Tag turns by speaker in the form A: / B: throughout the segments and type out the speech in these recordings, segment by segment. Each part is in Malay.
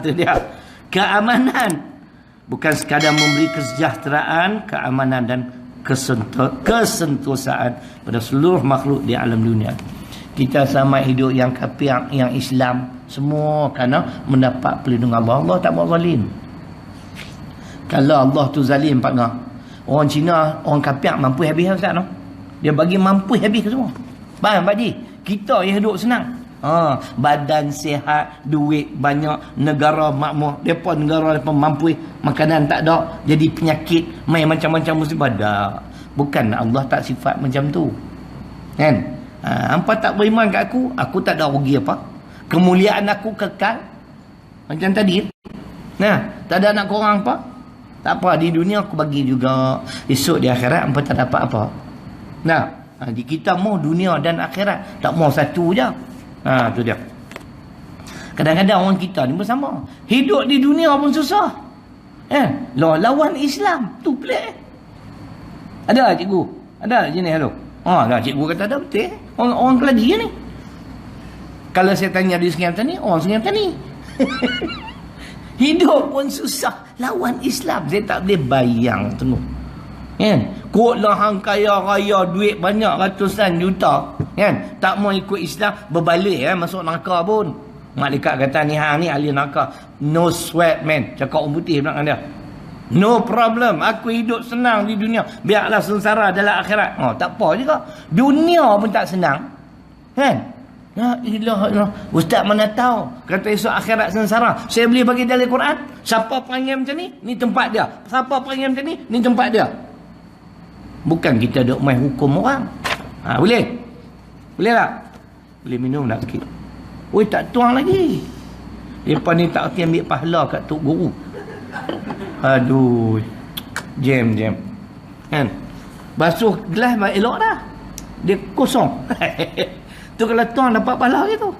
A: Itu dia. Keamanan. Bukan sekadar memberi kesejahteraan, keamanan dan kesentosaan pada seluruh makhluk di alam dunia. Kita sama hidup yang kafir, yang Islam, semua kerana mendapat perlindungan Allah. Allah tak buat zalim. Kalau Allah tu zalim, partner, orang Cina, orang kafir mampu habis Ustaz, no? Dia bagi mampu habis semua. Faham Pak Ji? Kita yang hidup senang. Badan sihat, duit banyak, negara makmur, depa negara depa mampu, makanan tak ada, jadi penyakit, main macam-macam musibah. Dah. Bukan Allah tak sifat macam tu. Kan? Hampa tak beriman kat aku tak ada rugi apa. Kemuliaan aku kekal. Macam tadi. Nah, tak ada nak korang apa? Tak apa, di dunia aku bagi juga. Esok di akhirat hampa tak dapat apa. Nah, di kita mau dunia dan akhirat, tak mau satu je. Tu dia. Kadang-kadang orang kita ni bersama. Hidup di dunia pun susah. Lawan Islam. Tu pelik. Ada cikgu? Ada jenis tu? Dah cikgu kata ada betul. Orang keladi ni. Kalau saya tanya di Sungai Petani, orang Sungai Petani. Hidup pun susah. Lawan Islam. Saya tak boleh bayang tengok. Kotlah hang kaya raya, duit banyak ratusan juta, kan? Tak mau ikut Islam, berbalik masuk neraka pun. Malaikat kata ni hang ni ahli neraka. No sweat man, cakap orang putih belakang dia. No problem, aku hidup senang di dunia, biarlah sengsara dalam akhirat. Tak apa juga. Dunia pun tak senang, kan? Ya ilah, ustaz mana tahu kata esok akhirat sengsara. Saya boleh bagi dalil Quran. Siapa panggil macam ni, ni tempat dia. Siapa panggil macam ni tempat dia. Bukan kita duk main hukum orang. Boleh? Boleh tak? Boleh minum tak sikit? Oi, tak tuang lagi. Lepas ni tak erti ambil pahala kat tok guru. Aduh. Jam. Kan? Basuh gelas elok dah. Dia kosong. Tu kalau tuang dapat pahala gitu.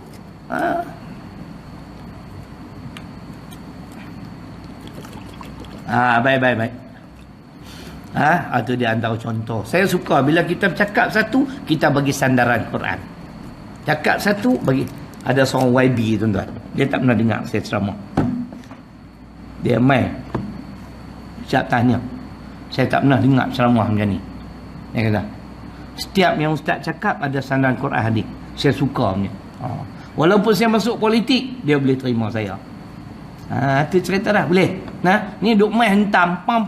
A: Baik. Itu dia antara contoh. Saya suka bila kita cakap satu, kita bagi sandaran Quran. Cakap satu, bagi. Ada seorang YB tuan-tuan. Dia tak pernah dengar saya ceramah. Dia main. Siap tanya. Saya tak pernah dengar ceramah macam ni. Dia kata, setiap yang ustaz cakap ada sandaran Quran hadis. Saya suka punya. Walaupun saya masuk politik, dia boleh terima saya. Itu cerita dah. Boleh. Ni duk main hentam. Pam.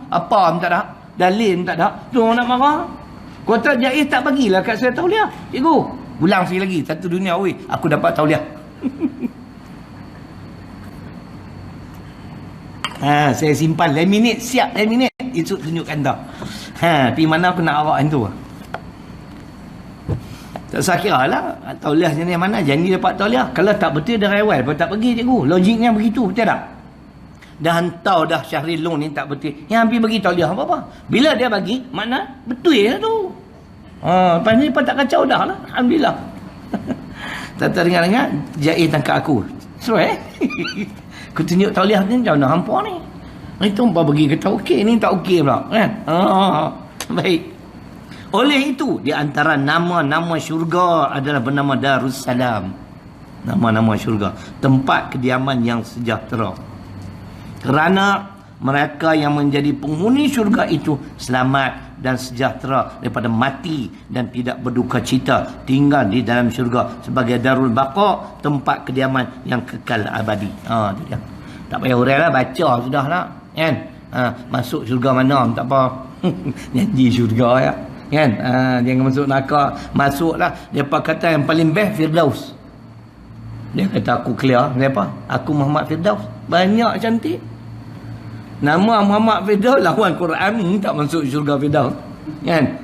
A: Apa pun tak ada. Dalil pun tak ada. Tu orang nak marah. Kota Jais tak bagilah kat saya tauliah. Cikgu, ulang sekali lagi. Satu dunia, aku dapat tauliah. Saya simpan. Laminate. Siap laminate. Itu tunjukkan tau. Pergi mana aku nak awak tu. Tak usah kira lah tauliah jenis mana, janji dapat tauliah. Kalau tak betul dia rewel, kalau tak pergi cikgu. Logiknya begitu, betul tak? Dah hantar dah Syahril Long ni tak betul, yang pergi bagi tauliah apa-apa. Bila dia bagi, makna betul lah tu. Lepas ni tak kacau dah lah. Alhamdulillah. Tak dengar-dengar Jais tangkap aku. Seru aku tunjuk tauliah ni macam mana hampa ni. Itu hampa bagi kata okey, ni tak okey pula kan. Baik. Oleh itu, di antara nama-nama syurga adalah bernama Darussalam. Nama-nama syurga. Tempat kediaman yang sejahtera. Kerana mereka yang menjadi penghuni syurga itu selamat dan sejahtera daripada mati dan tidak berduka cita. Tinggal di dalam syurga sebagai Darul Baqa, tempat kediaman yang kekal abadi. Itu dia. Tak payah hurai lah, baca sudah lah. Kan? Masuk syurga mana, tak apa. Janji syurga ya. Kan? Jangan masuk neraka. Masuklah. Dia kata yang paling best Firdaus. Dia kata aku clear. Kenapa? Aku Muhammad Firdaus. Banyak cantik. Nama Muhammad Firdaus lawan Quran tak masuk syurga Firdaus. Kan?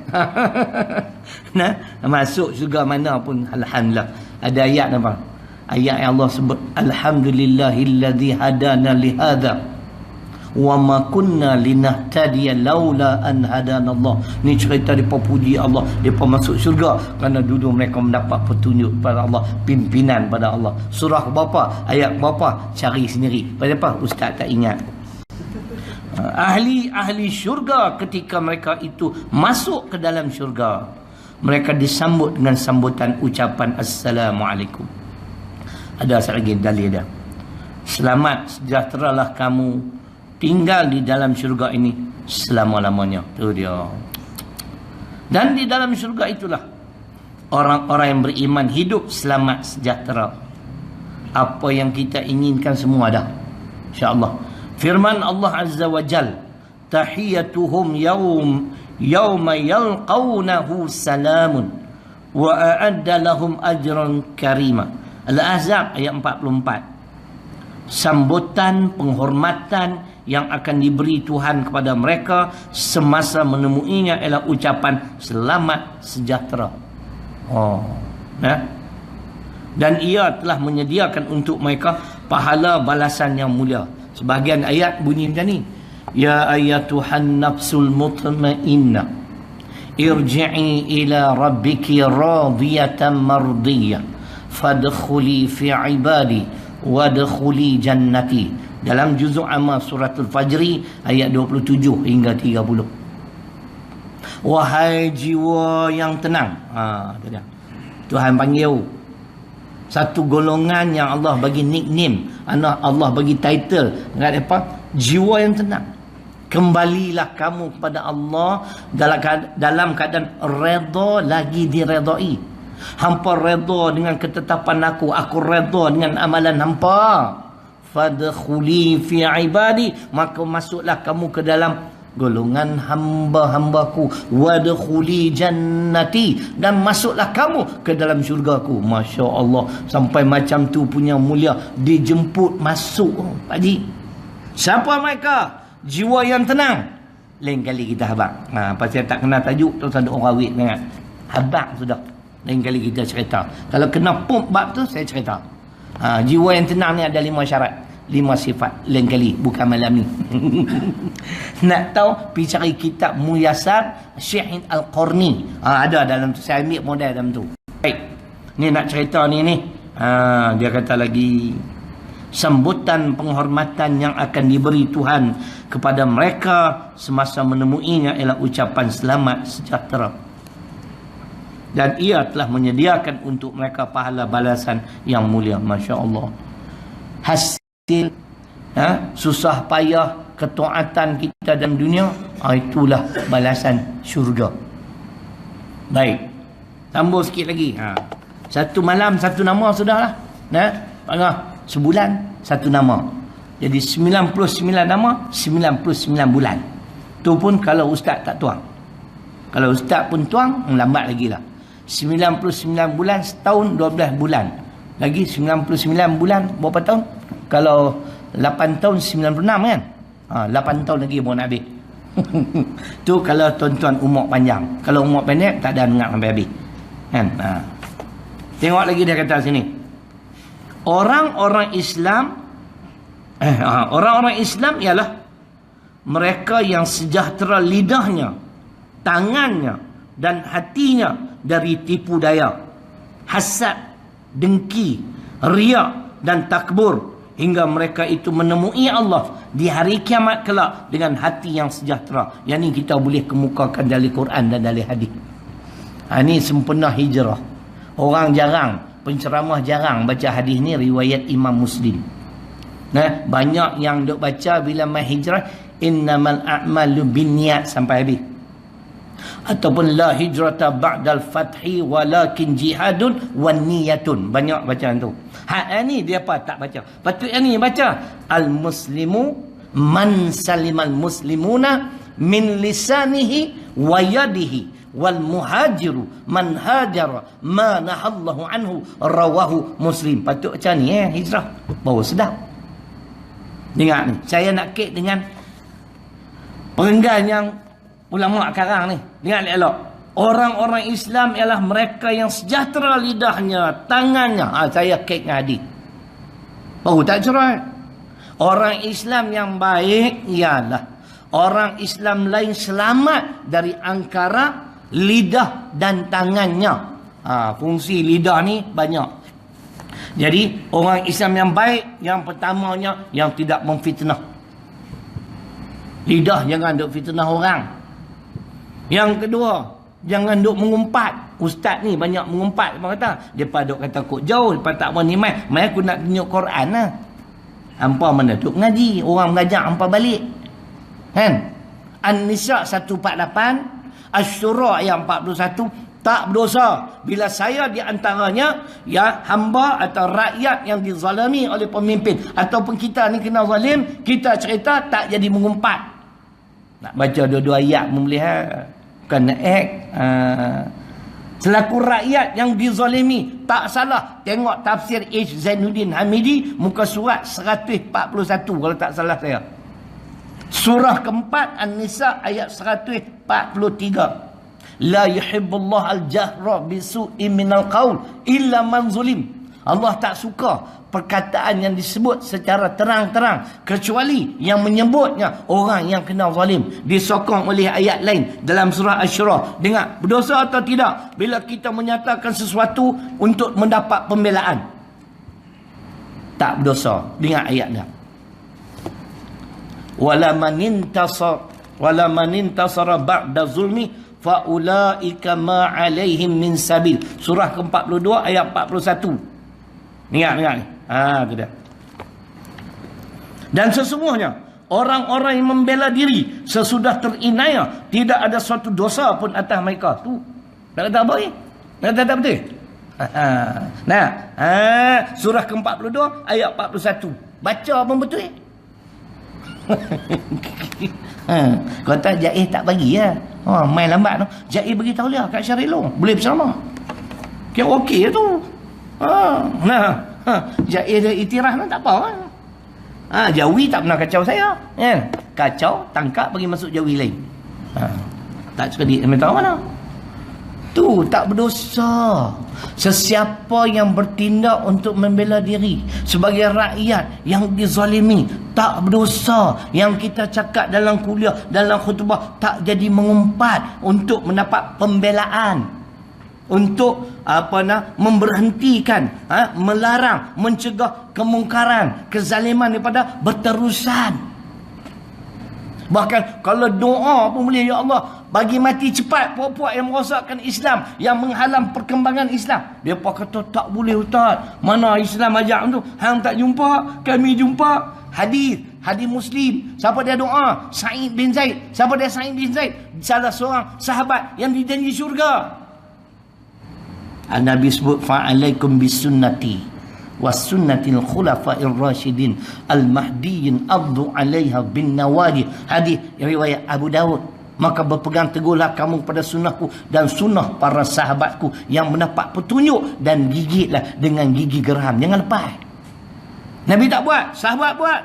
A: Masuk syurga mana pun alhamdulillah. Ada ayat apa? Ayat yang Allah sebut, alhamdulillahilladzi hadana lihadza wa ma kunna linahtadiya laula an hadanallah. Ni cerita depa puji Allah, depa masuk syurga kerana dulu mereka mendapat petunjuk pada Allah, pimpinan pada Allah. Surah berapa, ayat berapa, cari sendiri. Pasal apa? Ustaz tak ingat. Ahli syurga ketika mereka itu masuk ke dalam syurga, mereka disambut dengan sambutan ucapan assalamualaikum. Ada lagi dalil dia. Selamat, sejahteralah kamu tinggal di dalam syurga ini selama-lamanya. Itu dia. Dan di dalam syurga itulah orang-orang yang beriman hidup selamat sejahtera. Apa yang kita inginkan semua ada, insya-Allah. Firman Allah Azza wa Jal, tahiyatuhum yawma yalqawnahu salamun wa a'adda lahum ajran karima. Al-Ahzab ayat 44. Sambutan, penghormatan yang akan diberi Tuhan kepada mereka semasa menemuinya ialah ucapan selamat sejahtera. Dan ia telah menyediakan untuk mereka pahala balasan yang mulia. Sebahagian ayat bunyi macam ni, ya ayyatuhan nafsul mutmainnah irji'i ila rabbiki radiyatan mardiyah fadkhuli fi ibadi wadkhuli jannati. Dalam juzuk amma suratul Fajri ayat 27 hingga 30. Wahai jiwa yang tenang. Tuhan panggil satu golongan yang Allah bagi nickname, Allah bagi title dekat apa? Jiwa yang tenang. Kembalilah kamu kepada Allah dalam keadaan redha lagi diredai. Hampa redha dengan ketetapan aku redha dengan amalan hampa. Fadkhuli fi ibadi, maka masuklah kamu ke dalam golongan hamba-hambaku. Wadkhuli jannati, dan masuklah kamu ke dalam syurgaku. Masya Allah, sampai macam tu punya mulia, dijemput masuk. Pak Haji, siapa mereka? Jiwa yang tenang. Lain kali kita habaq. Pasal tak kena tajuk tu ada orang awit sangat. Habaq sudah. Lain kali kita cerita. Kalau kena pump bab tu saya cerita. Jiwa yang tenang ni ada 5 syarat, 5 sifat. Lain kali, bukan malam ni. Nak tahu, pergi cari kitab Muyassar Syekh Al-Qarni. Ada dalam tu, saya ambil model dalam tu. Baik, ni nak cerita ni. Dia kata lagi, sambutan penghormatan yang akan diberi Tuhan kepada mereka semasa menemuinya ialah ucapan selamat sejahtera. Dan ia telah menyediakan untuk mereka pahala balasan yang mulia. Masya Allah. Hasil susah payah ketaatan kita dalam dunia, itulah balasan syurga. Baik, tambah sikit lagi. Satu malam satu nama sudahlah. Sebulan satu nama. Jadi 99 nama, 99 bulan. Tu pun kalau ustaz tak tuang. Kalau ustaz pun tuang, lambat lagi lah. 99 bulan, setahun 12 bulan. Lagi 99 bulan, berapa tahun? Kalau 8 tahun 96 kan? 8 tahun lagi baru nak habis. Tu kalau tuan-tuan umur panjang. Kalau umur pendek, tak ada dengar sampai habis. Kan? Tengok lagi dia kata sini. Orang-orang Islam ialah mereka yang sejahtera lidahnya, tangannya dan hatinya dari tipu daya, hasad, dengki, riak dan takbur, hingga mereka itu menemui Allah di hari kiamat kelak dengan hati yang sejahtera. Yang ni kita boleh kemukakan dari Quran dan dari hadis. Ini sempena hijrah. Orang jarang, penceramah jarang baca hadis ni riwayat Imam Muslim. Banyak yang duk baca bila mai hijrah innamal a'malu binniyat sampai habis. Ataupun la hijrata ba'dal fathi walakin jihadun wan niyatun. Banyak bacaan tu. Ni dia apa tak baca. Patut ni baca al-muslimu man salimal muslimuna min lisanihi wa yadihi wal muhajiru man hajara ma nahallahu anhu rawahu Muslim. Patut macam ni hijrah. Baru sedap. Dengar ni. Saya nak kait dengan perenggan yang ulama sekarang ni. Dengar elok. Orang-orang Islam ialah mereka yang sejahtera lidahnya, tangannya. Saya kait dengan hadis. Baru tak cerai. Orang Islam yang baik ialah orang Islam lain selamat dari angkara lidah dan tangannya. Fungsi lidah ni banyak. Jadi orang Islam yang baik, yang pertamanya yang tidak memfitnah. Lidah jangan duk fitnah orang. Yang kedua, jangan duk mengumpat. Ustaz ni banyak mengumpat. Dia kata, depa duk kata kok jauh, depa tak mau ni mai aku nak tunjuk Quran lah. Hampa mana duk ngaji, orang mengajak hampa balik. Kan? An-Nisa 148, Asy-Syura ayat 41, tak berdosa bila saya di antaranya ya hamba atau rakyat yang dizalimi oleh pemimpin ataupun kita ni kena zalim, kita cerita tak jadi mengumpat. Nak baca dua-dua ayat melihat bukan nak act. Selaku rakyat yang dizalimi, tak salah tengok tafsir H. Zainuddin Hamidi muka surat 141 kalau tak salah saya. Surah keempat An-Nisa ayat 143. La yuhibbullah al-jahra bisu'i minal qaul illa man zulim. Allah tak suka perkataan yang disebut secara terang-terang kecuali yang menyebutnya orang yang kena zalim. Disokong oleh ayat lain dalam surah Asy-Syura. Dengar, berdosa atau tidak bila kita menyatakan sesuatu untuk mendapat pembelaan? Tak berdosa. Dengar ayatnya. Wala man intasara ba'da zulmi faulaika ma alaihim min sabil. Surah ke-42 ayat 41. Ingat ni. Tu dia. Dan sesungguhnya orang-orang yang membela diri sesudah terinaya tidak ada suatu dosa pun atas mereka. Tu. Tak kata apa ni? Tak kata tak betul. Surah ke-42 ayat 41. Baca pun betul. Kata Jais tak bagi ya. Main lambat tu. Jais beritahu dia kat Syahril Long boleh bersama. Kira okey tu. Jais dia itiraf tu tak apa kan. Jawi tak pernah kacau saya. Kacau, tangkap bagi masuk Jawi lain. Tak sekedik dia tahu mana. Tu tak berdosa. Sesiapa yang bertindak untuk membela diri sebagai rakyat yang dizalimi tak berdosa. Yang kita cakap dalam kuliah, dalam khutbah, tak jadi mengumpat untuk mendapat pembelaan, untuk memberhentikan, melarang, mencegah kemungkaran, kezaliman daripada berterusan. Bahkan kalau doa pun boleh, ya Allah bagi mati cepat puak-puak yang merosakkan Islam, yang menghalang perkembangan Islam. Dia kata tak boleh ustaz. Mana Islam ajak tu? Hang tak jumpa, kami jumpa. Hadis Muslim. Siapa dia doa? Sa'id bin Zaid. Siapa dia Sa'id bin Zaid? Salah seorang sahabat yang dijanji syurga. Nabi sebut fa'alaikum bisunnati wasunnatil khulafa'ir rasyidin al-mahdiyyin addu 'alaiha bin nawajid. Hadis riwayat Abu Daud. Maka berpegang teguhlah kamu pada sunnahku dan sunnah para sahabatku yang mendapat petunjuk, dan gigitlah dengan gigi geram. Jangan lepas. Nabi tak buat, sahabat buat.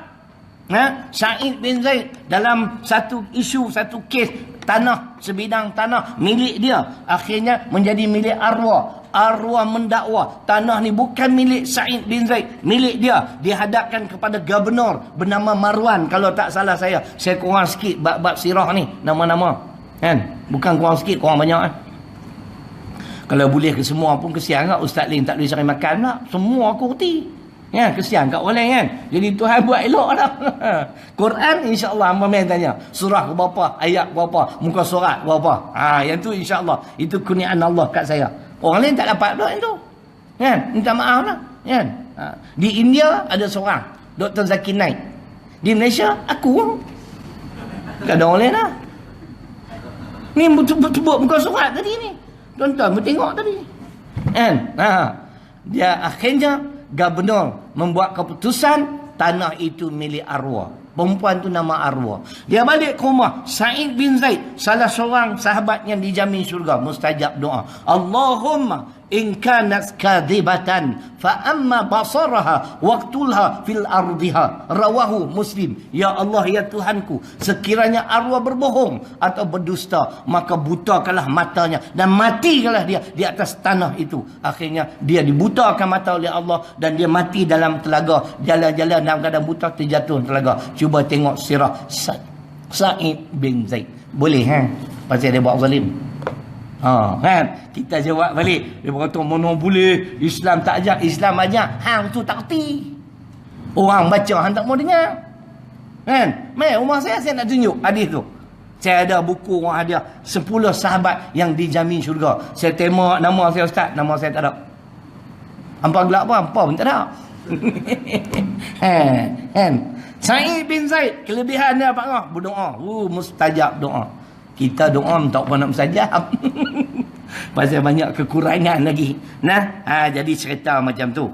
A: Sa'id bin Zaid dalam satu isu, satu kes tanah, sebidang tanah milik dia, akhirnya menjadi milik arwah. Arwah mendakwa tanah ni bukan milik Sa'id bin Zaid, milik dia. Dihadapkan kepada gubernur bernama Marwan, kalau tak salah saya kurang sikit bab sirah ni nama-nama kan, bukan kurang sikit, kurang banyak kan. Kalau boleh ke semua pun kesian kan ustaz lain tak boleh cari makan pula, semua aku reti kan, kesian kat orang lain kan. Jadi Tuhan buat elok dah. Quran insya-Allah hamba main tanya surah ke berapa, ayat berapa, muka surat berapa. Yang tu insya-Allah itu kurniaan Allah kat saya. Orang lain tak dapat doa itu. Kan? Minta maaf lah. Kan? Di India ada seorang, Dr. Zakir Naik. Di Malaysia, aku. Tak ada orang lain lah. Ni betul-betul bukan surat tadi ni. Tuan-tuan tengok tadi. Kan? Dia akhirnya, gubernur membuat keputusan tanah itu milik arwah. Perempuan tu nama arwah. Dia balik ke rumah. Sa'id bin Zaid, salah seorang sahabat yang dijamin syurga, mustajab doa. Allahumma in kanat kadhibatan fa amma basaraha waqtulha fil ardiha. Rawahu Muslim. Ya Allah, ya Tuhanku, sekiranya arwah berbohong atau berdusta, maka butakanlah matanya dan matikanlah dia di atas tanah itu. Akhirnya dia dibutakan mata oleh Allah dan dia mati dalam telaga. Jalan-jalan dalam keadaan buta, terjatuh telaga. Cuba tengok sirah Sa'id bin Zaid. Boleh pasal dia buat zalim. Kan? Kita jawab balik. Dia berkata mana boleh, Islam tak ajak. Islam ajak, hang tu tak reti. Orang baca hang tak mau dengar. Kan? Rumah saya nak tunjuk hadis tu. Saya ada buku orang hadiah 10 sahabat yang dijamin syurga. Saya tembak nama saya ustaz, nama saya tak ada. Hampa gelap apa? Hampa pun tak ada. Kan? Sa'id bin Zaid, kelebihan dia apa? Berdoa. Mustajab doa. Kita doa tak pernah nak mustajab. Pasal banyak kekurangan lagi. Nah, jadi cerita macam tu.